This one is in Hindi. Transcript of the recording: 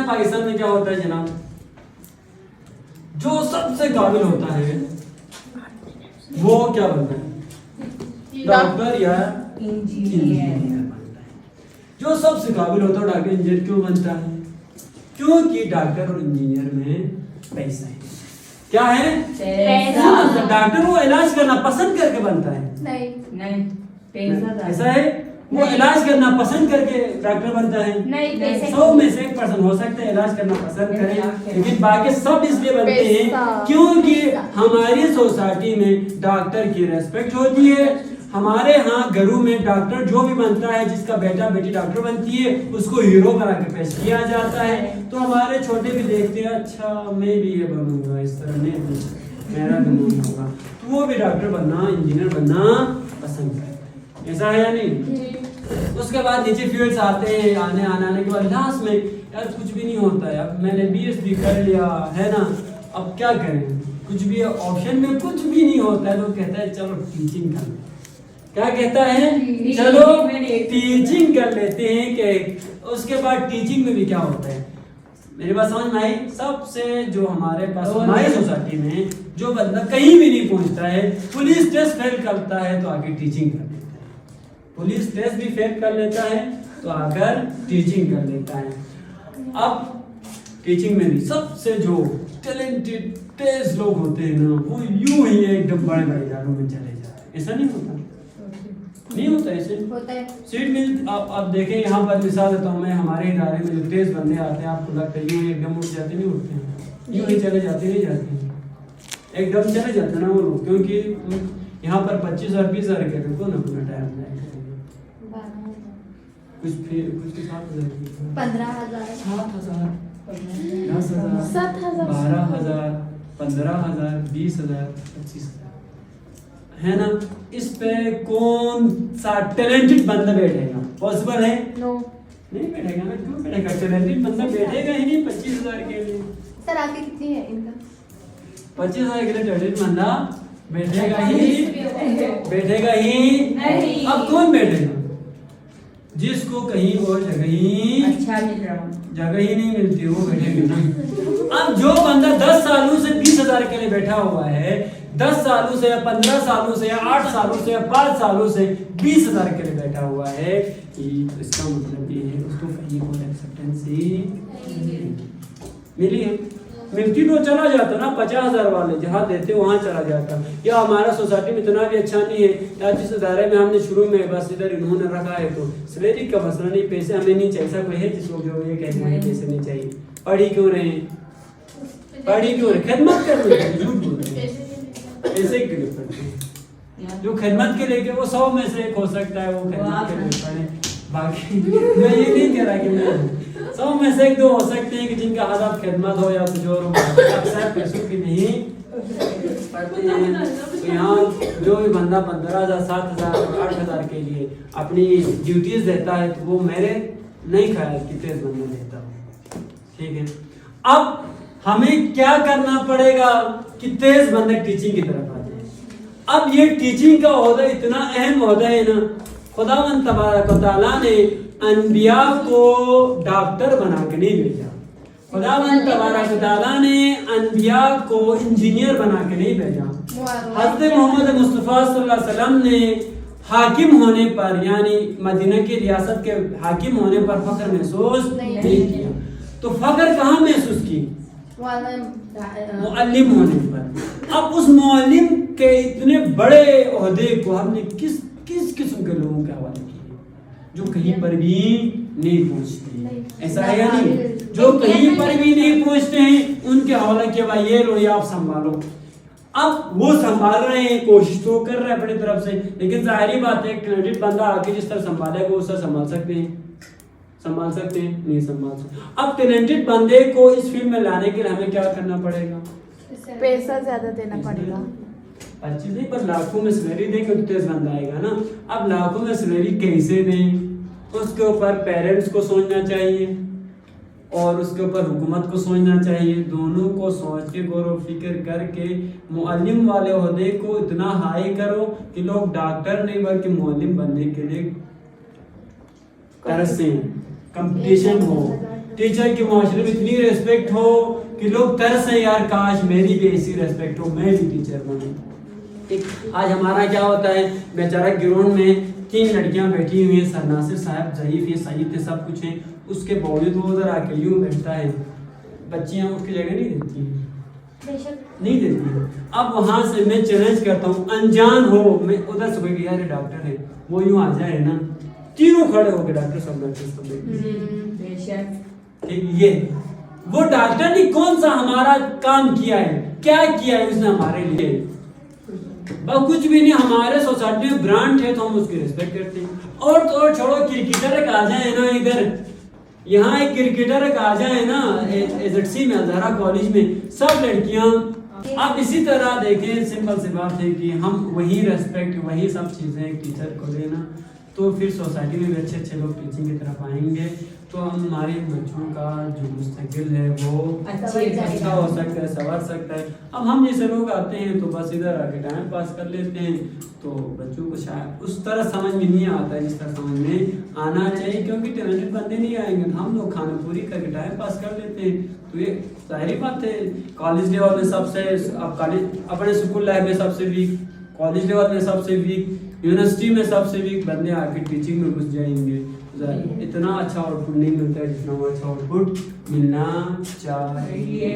है पाकिस्तान में क्या होता है जनाब, जो सबसे काबिल होता है वो क्या बनता है, डॉक्टर या इंजीनियर बनता है। जो सबसे काबिल होता है डॉक्टर इंजीनियर क्यों बनता है, क्योंकि डॉक्टर और इंजीनियर में पैसा है। क्या है, पैसा। डॉक्टर वो इलाज करना पसंद करके बनता है, नहीं पैसा ऐसा है, वो इलाज करना पसंद करके डॉक्टर बनता है। नहीं, पैसे 100 में से 1% हो सकता है इलाज करना पसंद करे, लेकिन बाकी सब इसलिए बनते हैं क्योंकि हमारी सोसाइटी में डॉक्टर की रेस्पेक्ट होती है। हमारे यहाँ घरों में डॉक्टर जो भी बनता है, जिसका बेटा बेटी डॉक्टर बनती है, उसको हीरो बना के पेश किया जाता है। तो हमारे छोटे भी देखते हैं, अच्छा मैं भी ये बनूंगा, इस तरह नहीं मेरा भी मन होगा, तो वो भी डॉक्टर बनना, इंजीनियर बनना पसंद करते हैं। ऐसा है या नहीं? उसके बाद नीचे फील्ड्स आते हैं, आने के बाद लास्ट में यार कुछ भी नहीं होता है, अब मैंने BSc कर लिया है ना, अब क्या करें, कुछ भी ऑप्शन में कुछ भी नहीं होता है, लोग कहता है चलो टीचिंग कर लें। क्या कहता है, चलो टीचिंग कर लेते हैं। कि उसके बाद टीचिंग में भी क्या होता है, मेरी बात समझ में आई? सबसे जो हमारे पास हमारी सोसाइटी में जो बंदा कहीं भी नहीं पहुंचता है, पुलिस टेस्ट फेल करता है तो आगे टीचिंग कर लेता है, पुलिस टेस्ट भी फेल कर लेता है तो आकर टीचिंग कर लेता है। अब टीचिंग में भी सबसे जो टैलेंटेड तेज लोग होते हैं ना, वो यूं ही एकदम बड़े बड़े इदारों में चले जाते हैं। ऐसा नहीं होता, नहीं होता ऐसे होता है। सीट मिल आप देखें, यहाँ पर मिसाल देता हूँ मैं, हमारे इदारे में जो तेज बंदे आते हैं, आपको लगता है यूं एकदम उठ जाते, नहीं उठते हैं, यूं ही चले जाते, नहीं जाते हैं, एकदम चले जाते हैं ना वो लोग, क्योंकि यहाँ पर 25,000 20,000 के कौन अपना टाइम जाएगा, कुछ फिर कुछ 7,000 15,000 7,000 10,000 12,000 15,000 20,000 25,000 है ना। इस पे कौन सा टैलेंटेड बंदा बैठेगा, पॉसिबल है? नो, नहीं बैठेगा ना, क्यों बैठेगा, टैलेंटेड बंदा बैठेगा ही नहीं 25,000 के लिए। सर आगे कितनी है इनकम? 25,000 के लिए टैलेंटेड बंदा बैठेगा ही नहीं। अब कौन बैठेगा, जिसको कहीं और जगह ही अच्छा मिल रहा हूँ, जगह ही नहीं मिलती, वो बैठेगा ना। अब जो बंदा 10 सालों से 20,000 के लिए बैठा हुआ है, 10 सालों से या 15 सालों से या 8 सालों से या 5 सालों से 20,000 के लिए बैठा हुआ है, इसका मतलब ये है उसको कहीं और एक्सेप्टेंस मिली है। मिलती तो चला जाता ना, 50,000 वाले जहाँ देते वहाँ चला जाता, या हमारा सोसाइटी में इतना भी अच्छा नहीं है, या जिस इदारे में हमने शुरू में बस इधर इन्होंने रखा है तो सैलरी का मसला नहीं, पैसे हमें नहीं चाहिए। ऐसा कोई है जिसको जो ये कहते हैं पैसे नहीं चाहिए, पढ़ी क्यों रहे, पढ़ी क्यों रहे, खिदमत कर रहे हैं, झूठ बोल रहे हैं, पैसे के लिए पढ़ते हैं। जो खिदमत के लिए वो 100 में से एक हो सकता है, वो खिदमत के लिए पढ़े, बाकी मैं ये नहीं कह रहा कि मैं 100 में से 1-2 हो सकते हैं कि जिनका हदफ खिदमत हो या कुछ और हो, अक्सर पैसों की नहीं पढ़ते हैं। तो यहाँ जो भी बंदा 15,000 7,000 8,000 के लिए अपनी ड्यूटीज देता है, तो वो मेरे नहीं ख्याल कि तेज बंदा देता हो, ठीक है। अब हमें क्या करना पड़ेगा कि तेज बंदे टीचिंग की तरफ आ जाए। अब ये टीचिंग का ओहदा इतना अहम ओहदा है ना, खुदावंद तबारक व तआला ने अनबिया को डॉक्टर बना के नहीं भेजा, खुदावंद तबारक व तआला ने अनबिया को इंजीनियर बना के नहीं भेजा। हज़रत मोहम्मद मुस्तफ़ा सल्लल्लाहु अलैहि वसल्लम ने हाकिम होने पर, यानी मदीना की रियासत के हाकिम होने पर फख्र महसूस नहीं किया, तो फख्र कहाँ महसूस की, मुअल्लिम होने पर। अब उस मुअल्लिम के इतने बड़े ओहदे को हमने किस किस्म के लोगों के हवाले किए, जो कहीं पर भी नहीं पहुंचते, ऐसा है या नहीं? जो कहीं पर भी नहीं पहुंचते हैं उनके हवाले किया, भाई ये लो, ये आप संभालो। अब वो संभाल रहे हैं, कोशिश तो कर रहे हैं अपनी तरफ से, लेकिन जाहिर बात है क्रेडिट बंदा आके जिस तरह संभालेगा उस तरह संभाल सकते हैं, संभाल सकते हैं, नहीं संभाल सकते। अब टैलेंटेड बंदे को इस फील्ड में लाने के लिए हमें क्या करना पड़ेगा, पैसा ज्यादा देना पड़ेगा। अच्छी नहीं, पर लाखों में सैलरी देंगे तो तेज बंदा आएगा ना। अब लाखों में सैलरी कैसे दें, उसके ऊपर पेरेंट्स को सोचना चाहिए और उसके ऊपर हुकूमत को सोचना चाहिए। दोनों को सोच के गौर व फिक्र करके मुअल्लिम वाले ओहदे को इतना हाई करो कि लोग डॉक्टर नहीं बल्कि मुअल्लिम बनने के लिए तरसें, कंपटीशन हो। टीचर की माशरे में इतनी रिस्पेक्ट हो कि लोग तरसे यार काश मेरी भी ऐसी रिस्पेक्ट हो, मैं भी टीचर बनूं। ठीक, आज हमारा क्या होता है, बेचारा ग्राउंड में 3 लड़कियां बैठी हुई हैं, सर नासिर साहब ज़ईफ है, सईद है, सब कुछ है, उसके बावजूद वो उधर आके यूं बैठता है, बच्चियां उसकी जगह नहीं देती हैं, नहीं देती है। अब वहां से मैं चैलेंज करता हूँ, अनजान हो, मैं उधर से कोई यार डॉक्टर है, वो यूं आ जाए ना, तीनों खड़े हो गए, डॉक्टर सब ठीक, ये वो डॉक्टर ने कौन सा हमारा काम किया है, क्या किया है उसने हमारे लिए, बस कुछ भी नहीं। हमारे सोसाइटी में ब्रांड है तो हम उसकी रिस्पेक्ट करते हैं। और तो और छोड़ो, क्रिकेटर एक आ जाए ना इधर, यहाँ एक क्रिकेटर एक आ जाए ना एजेंसी में, अजहरा कॉलेज में, सब लड़कियां। आप इसी तरह देखें, सिंपल सी बात है कि हम वही रेस्पेक्ट, वही सब चीजें टीचर को देना, तो फिर सोसाइटी में भी अच्छे अच्छे लोग टीचिंग की तरफ आएंगे, तो हमारे बच्चों का जो मुस्तकिल है वो अच्छा हो सकता है, संवर सकता है। अब हम जैसे लोग आते हैं तो बस इधर आके टाइम पास कर लेते हैं, तो बच्चों को शायद उस तरह समझ में नहीं आता है जिस तरह समझ में आना चाहिए, क्योंकि टैलेंटेड बंदे नहीं आएंगे तो हम लोग खाना पूरी करके टाइम पास कर लेते हैं। तो ये जाहिर बात है, कॉलेज लेवल में सबसे, अब कॉलेज अपने स्कूल लाइफ में सबसे वीक, कॉलेज लेवल में सबसे वीक, यूनिवर्सिटी में सबसे वीक बंदे आके टीचिंग में घुस जाएंगे, इतना अच्छा आउटपुट नहीं मिलता है जितना वो अच्छा आउटपुट मिलना चाहिए।